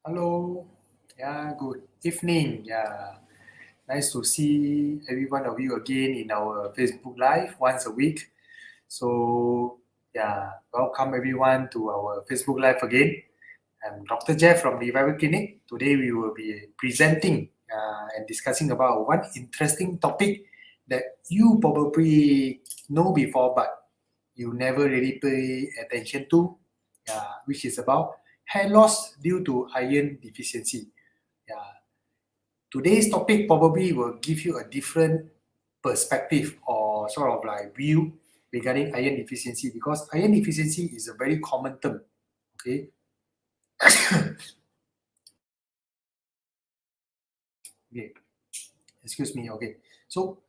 Hello. Yeah, good evening. Yeah, nice to see every one of you again in our Facebook Live once a week. So, yeah, welcome everyone to our Facebook Live again. I'm Dr. Jeff from Revival Clinic. Today we will be presenting and discussing about one interesting topic that you probably know before, but you never really pay attention to, which is about hair loss due to iron deficiency. Yeah. Today's topic probably will give you a different perspective or sort of like view regarding iron deficiency because iron deficiency is a very common term. Okay. Okay. Excuse me. Okay. So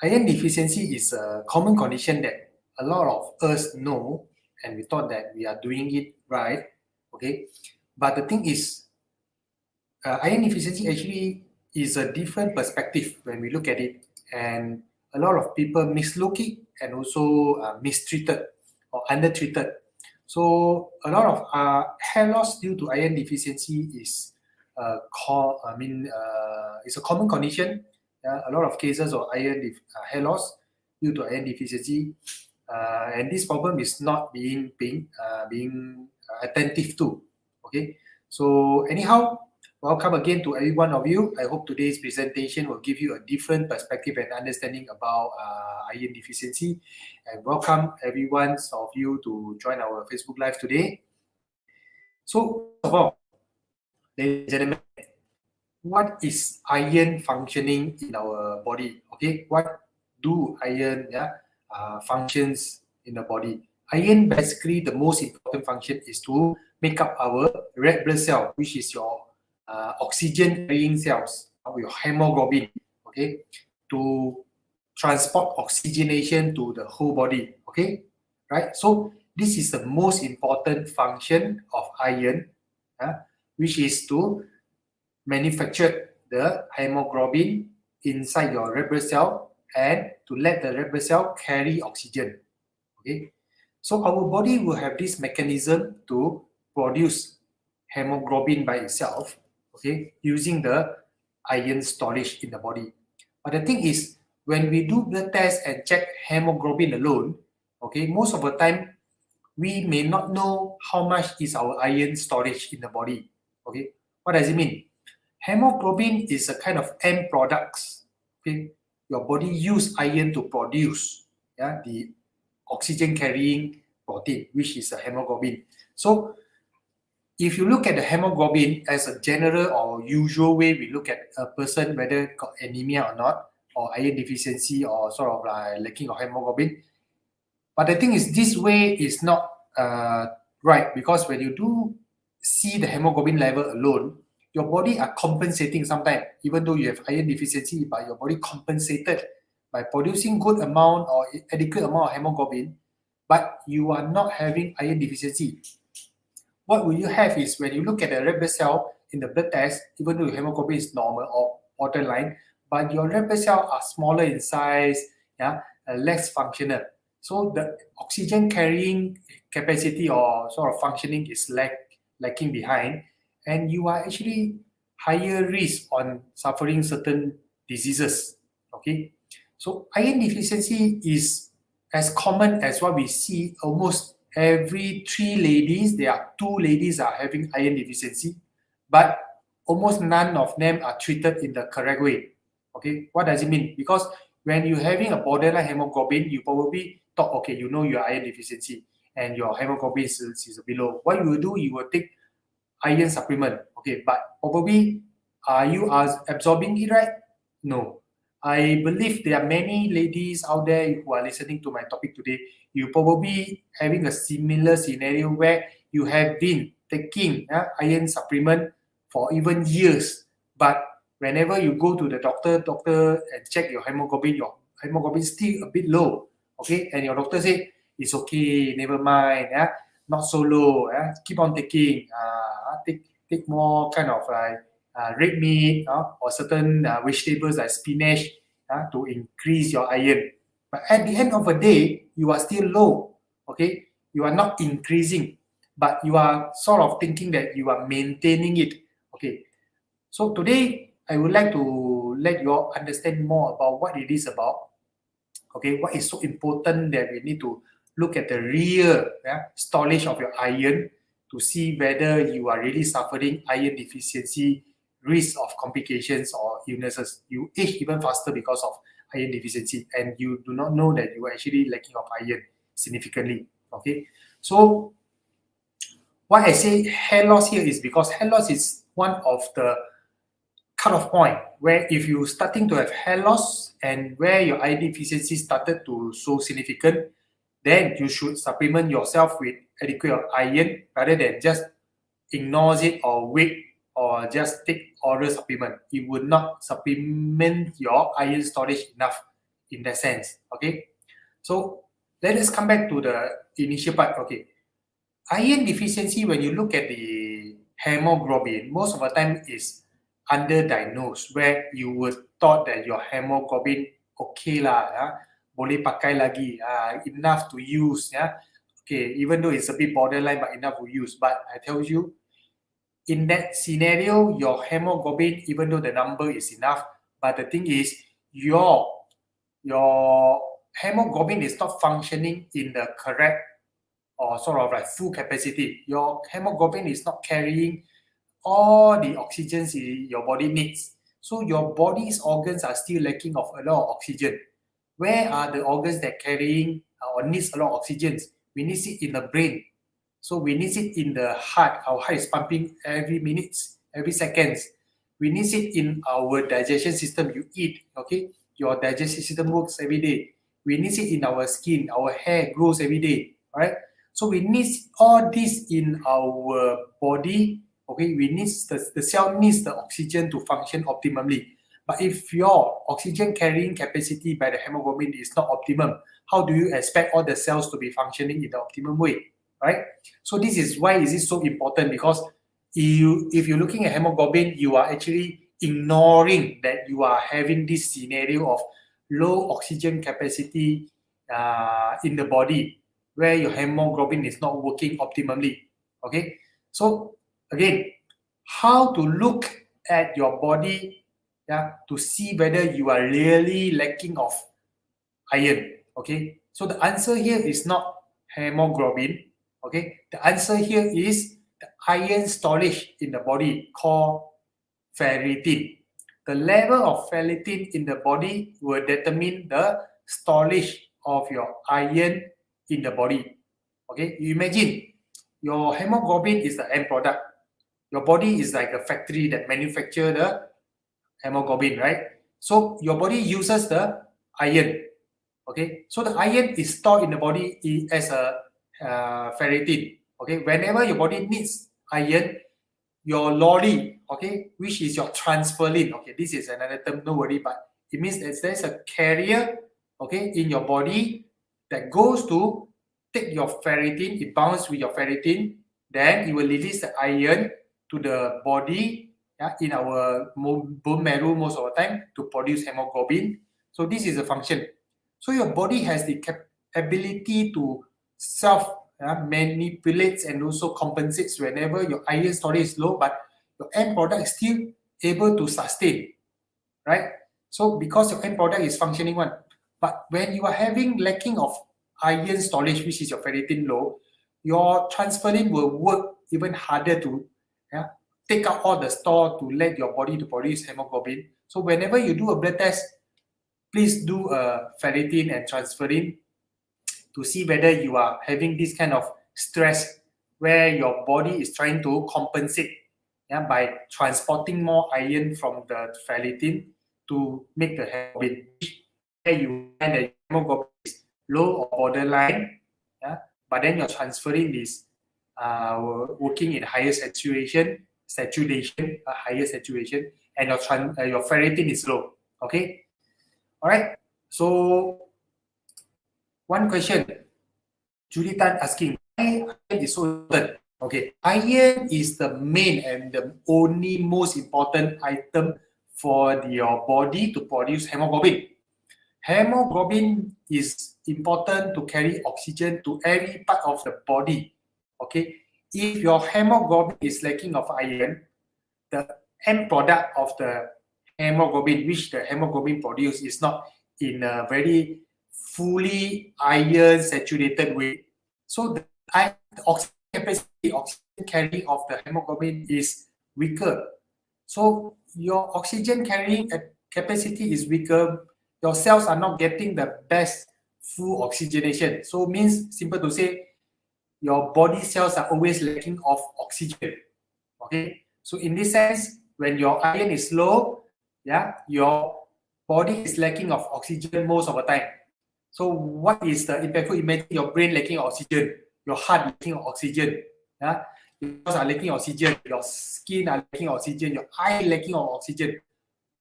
iron deficiency is a common condition that a lot of us know and we thought that we are doing it right. Okay. But the thing is, iron deficiency actually is a different perspective when we look at it, and a lot of people mislook it and also mistreated or undertreated. So a lot of hair loss due to iron deficiency is it's a common condition. A lot of cases of hair loss due to iron deficiency, and this problem is not being attentive to. Okay, so anyhow, welcome again to every one of you. I hope today's presentation will give you a different perspective and understanding about iron deficiency. And welcome every one of you to join our Facebook Live today. So, first of all, ladies and gentlemen, what is iron functioning in our body? Okay, what do iron functions in the body? Iron basically the most important function is to make up our red blood cell, which is your oxygen carrying cells, your hemoglobin, okay, to transport oxygenation to the whole body, okay, right? So this is the most important function of iron, which is to manufacture the hemoglobin inside your red blood cell and to let the red blood cell carry oxygen, okay. So our body will have this mechanism to produce hemoglobin by itself, okay, using the iron storage in the body. But the thing is, when we do blood tests and check hemoglobin alone, okay, most of the time we may not know how much is our iron storage in the body. Okay, what does it mean? Hemoglobin is a kind of end products. Okay, your body use iron to produce the oxygen carrying protein, which is a hemoglobin. So if you look at the hemoglobin as a general or usual way we look at a person whether got anemia or not, or iron deficiency or sort of like lacking of hemoglobin. But the thing is, this way is not right, because when you do see the hemoglobin level alone, your body are compensating sometimes, even though you have iron deficiency, but your body compensated by producing good amount or adequate amount of hemoglobin, but you are not having iron deficiency. What will you have is when you look at the red blood cell in the blood test, even though your hemoglobin is normal or borderline, but your red blood cells are smaller in size, less functional. So the oxygen carrying capacity or sort of functioning is lacking behind, and you are actually higher risk on suffering certain diseases. Okay, so iron deficiency is as common as what we see. Almost every 3 ladies, there are 2 ladies are having iron deficiency, but almost none of them are treated in the correct way. Okay, what does it mean? Because when you're having a borderline hemoglobin, you probably thought, okay, you know your iron deficiency and your hemoglobin is below. What you will do, you will take iron supplement. Okay, but probably are you absorbing it right? No. I believe there are many ladies out there who are listening to my topic today. You probably having a similar scenario where you have been taking iron supplement for even years, but whenever you go to the doctor and check your hemoglobin still a bit low. Okay, and your doctor say it's okay, never mind, not so low, keep on taking, take more kind of like red meat or certain vegetables like spinach to increase your iron. But at the end of the day, you are still low. Okay, you are not increasing. but you are sort of thinking that you are maintaining it. Okay, so today I would like to let you all understand more about what it is about. Okay, what is so important that we need to look at the real storage of your iron to see whether you are really suffering iron deficiency, risk of complications or illnesses. You age even faster because of iron deficiency, and you do not know that you are actually lacking of iron significantly. Okay, so why I say hair loss here is because hair loss is one of the cut-off point where if you starting to have hair loss and where your iron deficiency started to show significant, then you should supplement yourself with adequate iron rather than just ignore it or wait or just take oral supplement. It would not supplement your iron storage enough in that sense. Okay, so let us come back to the initial part. Okay, iron deficiency, when you look at the hemoglobin, most of the time is underdiagnosed, where you would thought that your hemoglobin okay lah, boleh pakai lagi, enough to use, okay, even though it's a bit borderline, but enough to use. But I tell you, in that scenario, your hemoglobin, even though the number is enough, but the thing is, your hemoglobin is not functioning in the correct or sort of like full capacity. Your hemoglobin is not carrying all the oxygen your body needs. So your body's organs are still lacking of a lot of oxygen. Where are the organs that carrying or needs a lot of oxygen? We need it in the brain. So we need it in the heart. Our heart is pumping every minute, every seconds. We need it in our digestion system. You eat, okay? Your digestion system works every day. We need it in our skin. Our hair grows every day, all right? So we need all this in our body. Okay, we need the cell needs the oxygen to function optimally. But if your oxygen carrying capacity by the hemoglobin is not optimum, how do you expect all the cells to be functioning in the optimum way, right? So this is why is it so important, because if you're looking at hemoglobin, you are actually ignoring that you are having this scenario of low oxygen capacity in the body, where your hemoglobin is not working optimally. Okay, so again, how to look at your body, to see whether you are really lacking of iron. Okay, so the answer here is not hemoglobin. Okay, the answer here is the iron storage in the body called ferritin. The level of ferritin in the body will determine the storage of your iron in the body. Okay, you imagine your hemoglobin is the end product. Your body is like a factory that manufacture the hemoglobin, right? So your body uses the iron. Okay, so the iron is stored in the body as a ferritin. Okay, whenever your body needs iron, your lorry, okay, which is your transferrin. Okay, this is another term, no worry, but it means that there's a carrier, okay, in your body that goes to take your ferritin, it bonds with your ferritin, then it will release the iron to the body, in our bone marrow most of the time to produce hemoglobin. So this is a function. So your body has the ability to self manipulates and also compensates whenever your iron storage is low, but your end product is still able to sustain, right? So because your end product is functioning one, but when you are having lacking of iron storage, which is your ferritin low, your transferrin will work even harder to take out all the store to let your body to produce hemoglobin. So whenever you do a blood test, please do a ferritin and transferrin to see whether you are having this kind of stress where your body is trying to compensate by transporting more iron from the ferritin to make the hemoglobin, where you find that hemoglobin is low or borderline, but then your transferrin is working in higher saturation, higher saturation, and your ferritin is low. Okay, all right. So one question, Julie Tan asking, why iron is so important? Okay, iron is the main and the only most important item for your body to produce hemoglobin. Hemoglobin is important to carry oxygen to every part of the body. Okay, if your hemoglobin is lacking of iron, the end product of the hemoglobin, which the hemoglobin produce, is not in a very fully iron saturated way. So the oxygen capacity, oxygen carrying of the hemoglobin is weaker. So your oxygen carrying capacity is weaker. Your cells are not getting the best full oxygenation. So means, simple to say, your body cells are always lacking of oxygen. Okay, so in this sense, when your iron is low, yeah, your body is lacking of oxygen most of the time. So what is the impactful? Imagine your brain lacking oxygen, your heart lacking oxygen, yeah, your cells are lacking oxygen, your skin are lacking oxygen, your eye lacking of oxygen.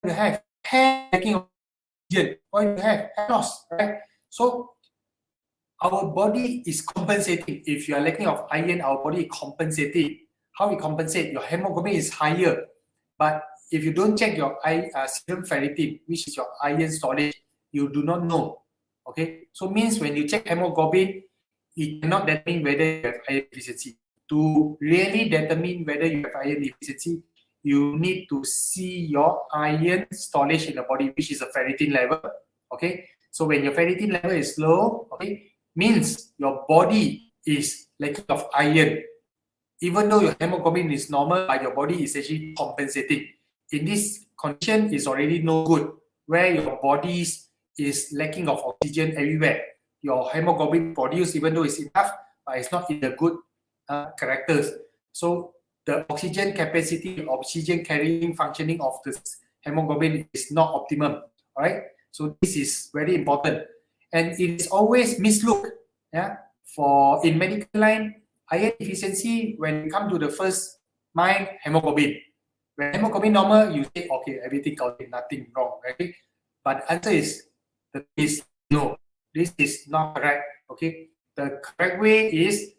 You have hair lacking oxygen, or you have hair loss, right? So our body is compensating. If you are lacking of iron, our body is compensating. How we compensate? Your hemoglobin is higher, but if you don't check your serum ferritin, which is your iron storage, you do not know. Okay, so means when you check hemoglobin, it cannot determine whether you have iron deficiency. To really determine whether you have iron deficiency, you need to see your iron storage in the body, which is a ferritin level. Okay, so when your ferritin level is low, okay, means your body is lacking of iron. Even though your hemoglobin is normal, but your body is actually compensating. In this condition, is already no good, where your body is lacking of oxygen everywhere. Your hemoglobin produced, even though it's enough, but it's not in the good characters. So the oxygen capacity, oxygen carrying functioning of the hemoglobin is not optimum. All right. So this is very important, and it is always mislooked. Yeah. For in medical line, iron deficiency, when you come to the first mind, hemoglobin. When hemoglobin normal, you say, okay, everything okay, nothing wrong, right? But answer is no. This is not correct. Okay. The correct way is,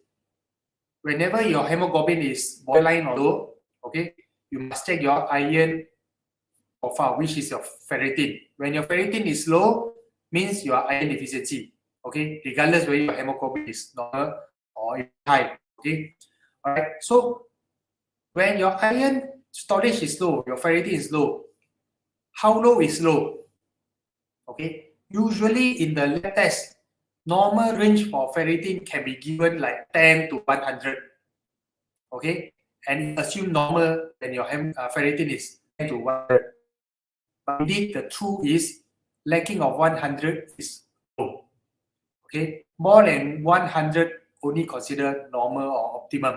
whenever your hemoglobin is borderline or low, okay, you must check your iron profile, which is your ferritin. When your ferritin is low, means you are iron deficiency. Okay, regardless whether your hemoglobin is normal or high. Okay, all right. So when your iron storage is low, your ferritin is low. How low is low? Okay, usually in the lab test, normal range for ferritin can be given like 10 to 100. Okay, and assume normal when your ferritin is 10 to 100. But indeed, the truth is lacking of 100 is low. Okay, more than 100 only considered normal or optimum.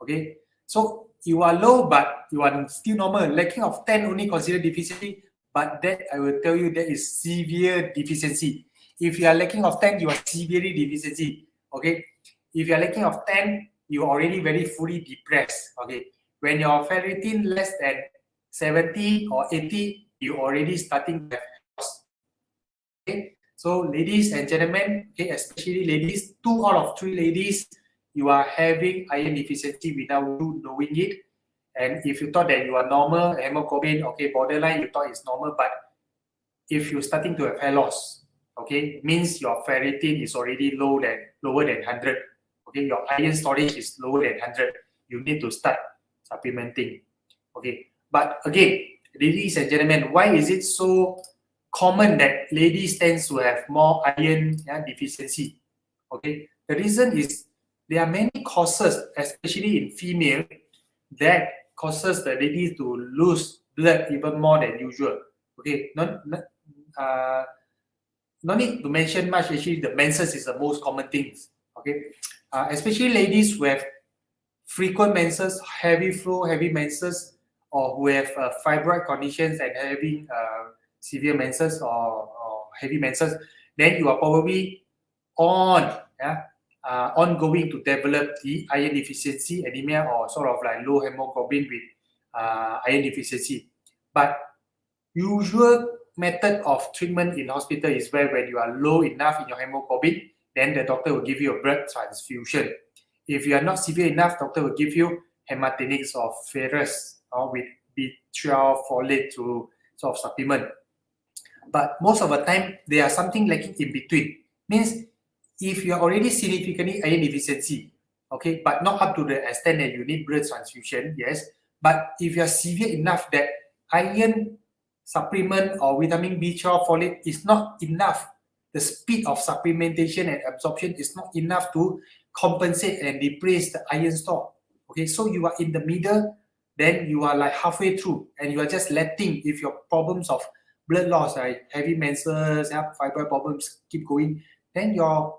Okay, so you are low, but you are still normal. Lacking of 10 only considered deficiency, but that I will tell you that is severe deficiency. If you are lacking of 10, you are severely deficiency. Okay, if you are lacking of 10, you are already very fully depressed. Okay, when your ferritin less than 70 or 80, you already starting to have loss. Okay, so ladies and gentlemen, okay, especially ladies, 2 out of 3 ladies, you are having iron deficiency without you knowing it. And if you thought that you are normal, hemoglobin, okay, borderline, you thought it's normal, but if you're starting to have hair loss, okay, means your ferritin is already lower than 100. Okay, your iron storage is lower than 100. You need to start supplementing. Okay, but again, ladies and gentlemen, why is it so common that ladies tends to have more iron deficiency? Okay, the reason is there are many causes, especially in female, that causes the ladies to lose blood even more than usual. Okay, no need to mention much. Actually, the menses is the most common thing. Okay, especially ladies who have frequent menses, heavy flow, heavy menses, or who have fibroid conditions and having severe menses or heavy menses, then you are probably ongoing to develop the iron deficiency anemia, or sort of like low hemoglobin with iron deficiency. But usual method of treatment in hospital is where when you are low enough in your hemoglobin, then the doctor will give you a blood transfusion. If you are not severe enough, doctor will give you hematinics or ferrous or with B12 folate to sort of supplement. But most of the time, there are something lacking in between. Means if you are already significantly iron deficiency, okay, but not up to the extent that you need blood transfusion, yes. But if you are severe enough that iron supplement or vitamin B12 folate is not enough, the speed of supplementation and absorption is not enough to compensate and replace the iron store. Okay, so you are in the middle, then you are like halfway through, and you are just letting, if your problems of blood loss, like heavy menses, fibroid problems keep going, then your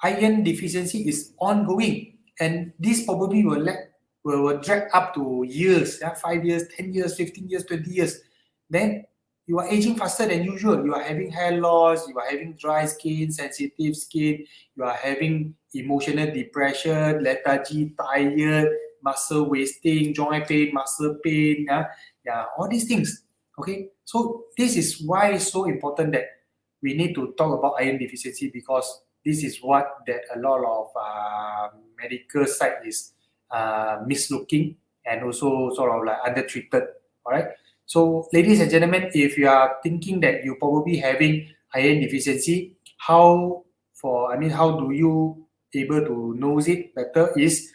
iron deficiency is ongoing, and this probably will drag up to years, 5 years, 10 years, 15 years, 20 years. Then you are aging faster than usual. You are having hair loss, you are having dry skin, sensitive skin, you are having emotional depression, lethargy, tired, muscle wasting, joint pain, muscle pain, all these things. Okay, so this is why it's so important that we need to talk about iron deficiency, because this is what that a lot of medical side is mislooking and also sort of like undertreated. All right. So, ladies and gentlemen, if you are thinking that you probably having iron deficiency, how do you able to know it better? Is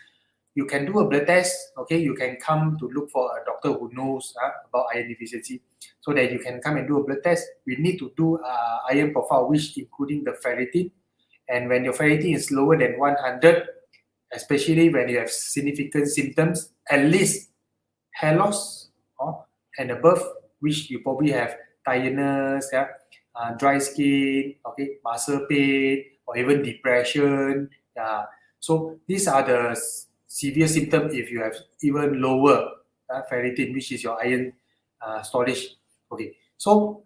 you can do a blood test. Okay, you can come to look for a doctor who knows about iron deficiency, so that you can come and do a blood test. We need to do iron profile, which including the ferritin. And when your ferritin is lower than 100, especially when you have significant symptoms, at least hair loss and above, which you probably have tiredness, dry skin, okay, muscle pain, or even depression. So these are the severe symptoms if you have even lower ferritin, which is your iron storage. Okay, so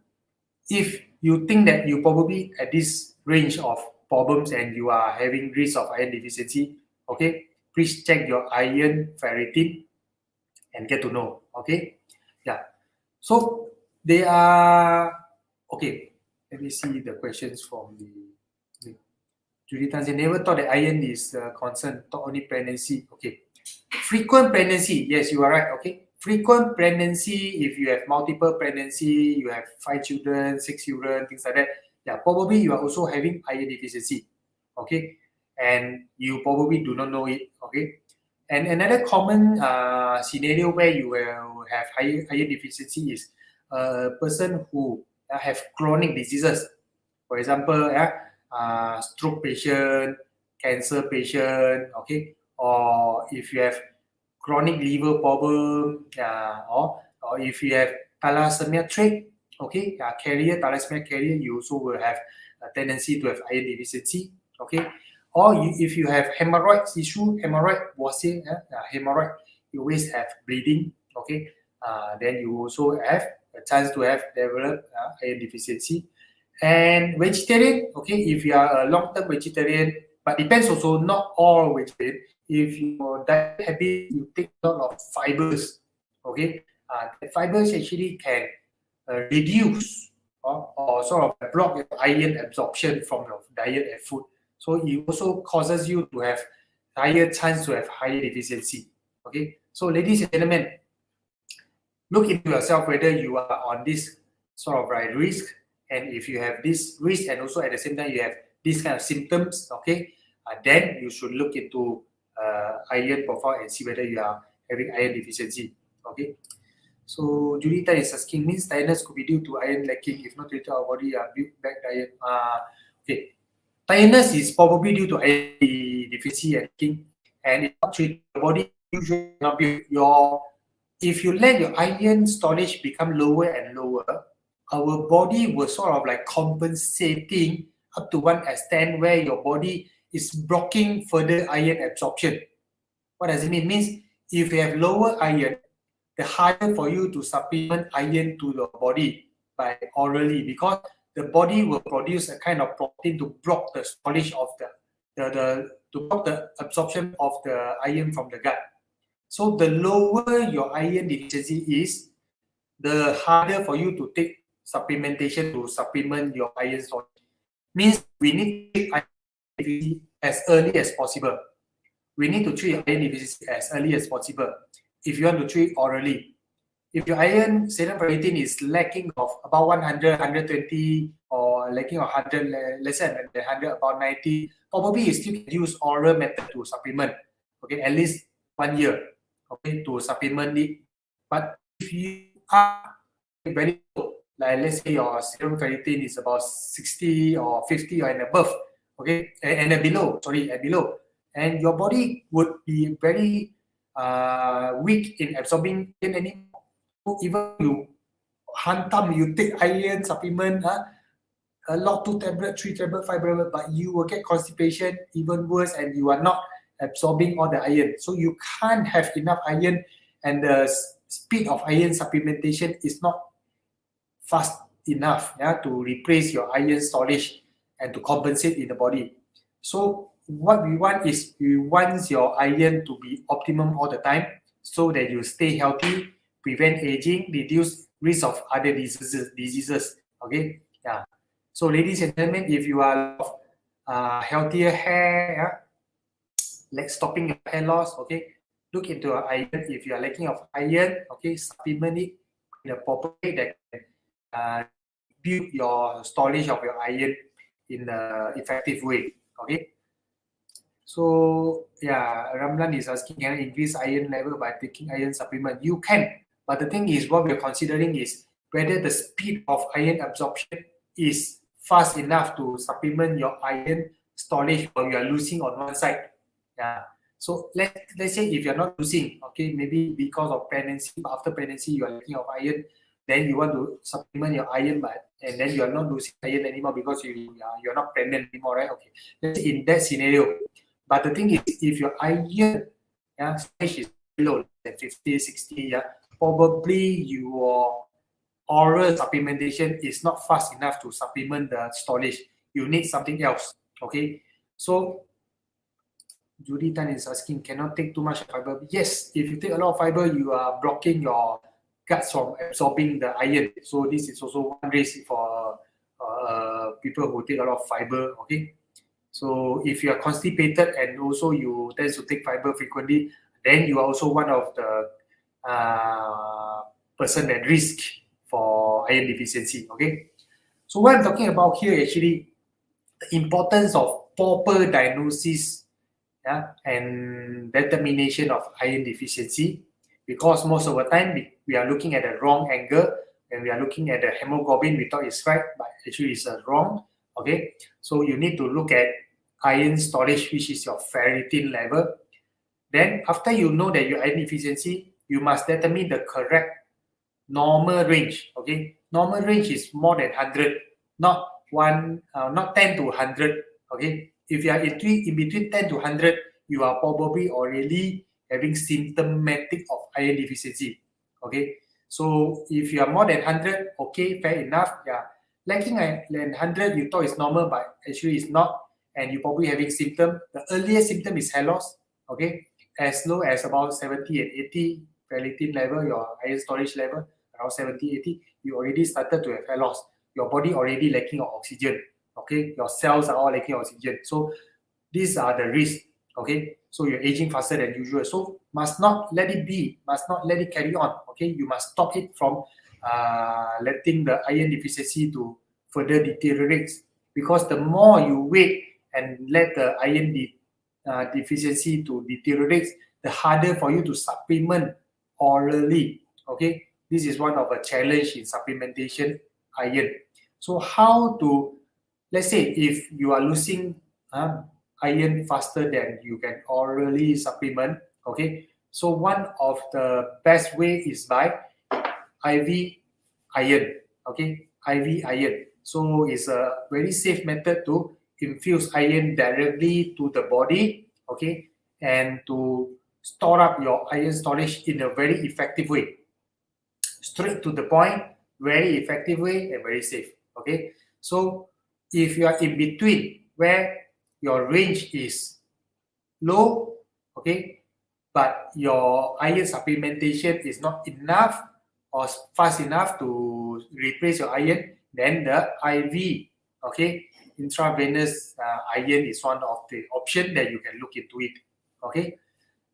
if you think that you probably at this range of problems and you are having risk of iron deficiency, okay, please check your iron ferritin and get to know. Okay, so they are okay. Let me see the questions from the Judy Tan. They never thought that iron is a concern. Thought only pregnancy. Okay, frequent pregnancy. Yes, you are right. Okay, frequent pregnancy. If you have multiple pregnancy, you have 5 children, 6 children, things like that. Yeah, probably you are also having iron deficiency. Okay, and you probably do not know it. Okay, and another common scenario where you will have iron deficiency is a person who have chronic diseases. For example, stroke patient, cancer patient, okay, or if you have chronic liver problem, or if you have thalassemia trait, okay, thalassemia carrier, you also will have a tendency to have iron deficiency, okay. Or if you have hemorrhoids issue, hemorrhoid, you always have bleeding, okay. Then you also have a chance to have developed iron deficiency. And vegetarian, okay, if you are a long-term vegetarian, but depends also, not all vegetarian. If your diet habit, you take a lot of fibers, okay, the fibers actually can reduce or sort of block your iron absorption from your diet and food. So it also causes you to have higher chance to have higher deficiency. Okay, so ladies and gentlemen, look into yourself whether you are on this sort of like risk, and if you have this risk and also at the same time you have these kind of symptoms, okay, then you should look into iron profile and see whether you are having iron deficiency. Okay, so Julita is asking, means tiredness could be due to iron lacking. If not treated, our body build back iron. Okay, tiredness is probably due to iron deficiency and lacking, and if not treated, the body usually not build your. If you let your iron storage become lower and lower, our body will sort of like compensating up to one extent where your body is blocking further iron absorption. What does it mean? It means if you have lower iron, the harder for you to supplement iron to your body by orally, because the body will produce a kind of protein to block the storage of to block the absorption of the iron from the gut. So the lower your iron deficiency is, the harder for you to take supplementation to supplement your iron storage. Means we need to take iron deficiency as early as possible. We need to treat iron deficiency as early as possible if you want to treat orally. If your iron serum ferritin is lacking of about 100, 120, or lacking of 100, less than 100, about 90, probably you still can use oral method to supplement. okay, at least 1 year, okay, to supplement it. But if you are very low, like let's say your serum ferritin is about 60 or 50 or and above, okay, and below, sorry, and below, and your body would be very weak in absorbing iron anymore. So even you hantam, you take iron supplement, a lot, 2 tablet, 3 tablet, 5 tablet, but you will get constipation even worse, and you are not absorbing all the iron. So you can't have enough iron, and the speed of iron supplementation is not fast enough, yeah, to replace your iron storage and to compensate in the body. So what we want is we want your iron to be optimum all the time so that you stay healthy, prevent aging, reduce risk of other diseases. Okay, yeah. So ladies and gentlemen, if you are healthier hair, yeah, like stopping your hair loss, okay, look into your iron. If you are lacking of iron, okay, supplement it in a proper way that can build your storage of your iron in an effective way. Okay. So yeah, Ramlan is asking, can I increase iron level by taking iron supplement? You can, but the thing is, what we're considering is whether the speed of iron absorption is fast enough to supplement your iron storage, or you are losing on one side. Yeah. So let's say if you're not losing, okay, maybe because of pregnancy, but after pregnancy you are lacking of iron, then you want to supplement your iron, but and then you are not losing iron anymore because you're not pregnant anymore, right? Okay. Let's say in that scenario. But the thing is, if your iron, yeah, stage is below than 50, 60, yeah, probably your oral supplementation is not fast enough to supplement the storage. You need something else. Okay. So Judy Tan is asking, cannot take too much fiber. Yes, if you take a lot of fiber, you are blocking your guts from absorbing the iron. So this is also one risk for people who take a lot of fiber. Okay. So if you are constipated and also you tend to take fiber frequently, then you are also one of the person at risk for iron deficiency. Okay. So what I'm talking about here actually the importance of proper diagnosis, yeah, and determination of iron deficiency, because most of the time we are looking at the wrong angle and we are looking at the hemoglobin. We thought it's right, but actually it's wrong. Okay, so you need to look at iron storage, which is your ferritin level. Then after you know that your iron deficiency, you must determine the correct normal range. Okay, normal range is more than 100, not not 10 to 100. Okay, if you are in between 10 to 100, you are probably already having symptomatic of iron deficiency. Okay, so if you are more than 100, okay, fair enough. Yeah, lacking than 100, you thought it's normal, but actually it's not, and you probably having symptom. The earliest symptom is hair loss. Okay, as low as about 70 and 80 ferritin level, your iron storage level around 70, 80, you already started to have hair loss. Your body already lacking of oxygen. Okay, your cells are all lacking oxygen. So these are the risks. Okay, so you're aging faster than usual. So must not let it be, must not let it carry on. Okay, you must stop it from letting the iron deficiency to further deteriorate. Because the more you wait and let the iron deficiency to deteriorate, the harder for you to supplement orally. Okay, this is one of a challenge in supplementation iron. So how to, let's say if you are losing iron faster than you can orally supplement, okay, so one of the best way is by IV iron. Okay, IV iron. So it's a very safe method to infuse iron directly to the body, okay, and to store up your iron storage in a very effective way. Straight to the point, very effective way, and very safe. Okay, so if you are in between where your range is low, okay, but your iron supplementation is not enough or fast enough to replace your iron, then the IV, okay, intravenous iron is one of the option that you can look into it. Okay,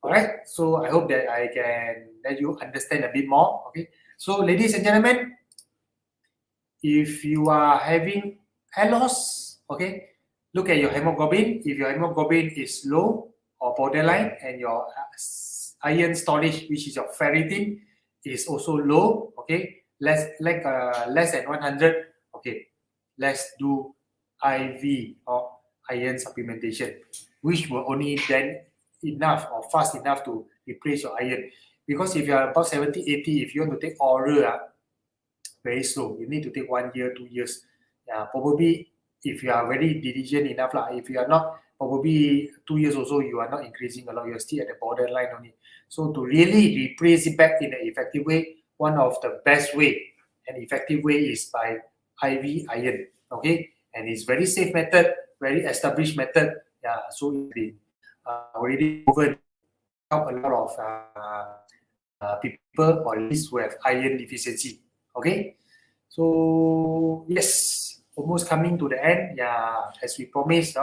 all right. So I hope that I can let you understand a bit more. Okay, so ladies and gentlemen, if you are having hair loss, okay, look at your hemoglobin. If your hemoglobin is low or borderline, and your iron storage, which is your ferritin, is also low, okay, less than 100, okay, let's do IV or iron supplementation, which will only then enough or fast enough to replace your iron. Because if you are about 70, 80, if you want to take oral, very slow. You need to take 1 year, 2 years. Probably if you are very diligent enough, if you are not, probably 2 years also, you are not increasing a lot. You are still at the borderline only. So to really replace it back in an effective way, one of the best way and effective way is by IV iron. Okay, and it's very safe method, very established method. So it's been already proven help a lot of people or ladies who have iron deficiency. Okay, so yes, almost coming to the end. As we promised,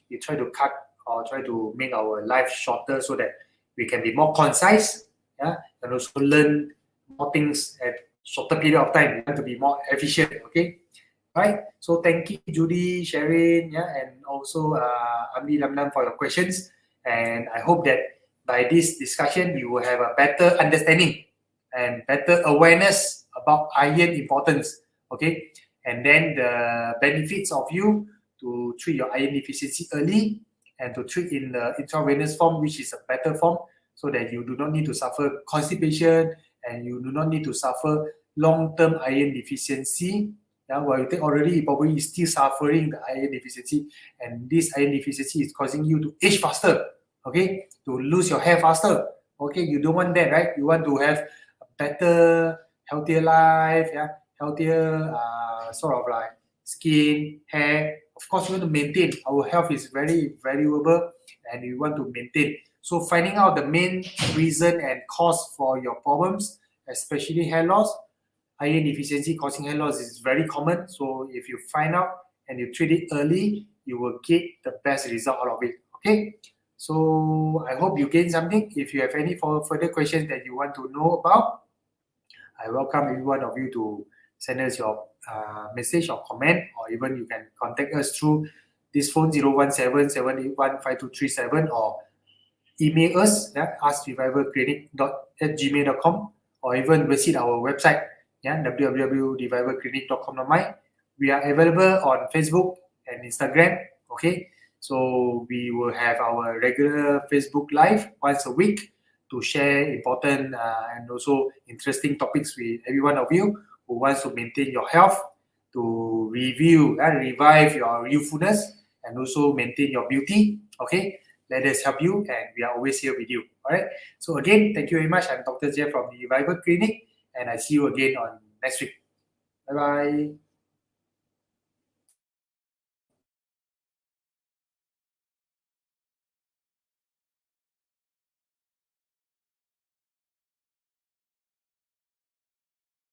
we try to cut or try to make our life shorter so that we can be more concise, and also learn more things at shorter period of time. We want to be more efficient. Okay, right. So thank you, Judy, Sharon, and also Amri Lamnam for your questions. And I hope that by this discussion, you will have a better understanding and better awareness about iron importance. Okay, and then the benefits of you to treat your iron deficiency early and to treat in the intravenous form, which is a better form, so that you do not need to suffer constipation and you do not need to suffer long-term iron deficiency. While you take already, you probably still suffering the iron deficiency, and this iron deficiency is causing you to age faster. Okay, to lose your hair faster. Okay, you don't want that, right? You want to have a better, healthier life, healthier sort of like skin, hair. Of course, we want to maintain. Our health is very valuable, and we want to maintain. So finding out the main reason and cause for your problems, especially hair loss, iron deficiency causing hair loss is very common. So if you find out and you treat it early, you will get the best result out of it. Okay. So I hope you gain something. If you have any further questions that you want to know about, I welcome every one of you to send us your message or comment, or even you can contact us through this phone 017-781-5237, or email us askrevivalclinic@gmail.com, or even visit our website www.revivalclinic.com. We are available on Facebook and Instagram. Okay, so we will have our regular Facebook live once a week to share important and also interesting topics with every one of you who wants to maintain your health, to review and revive your youthfulness, and also maintain your beauty. Okay, let us help you, and we are always here with you. All right. So again, thank you very much. I'm Dr. Jeff from the Revival Clinic, and I see you again on next week. Bye bye.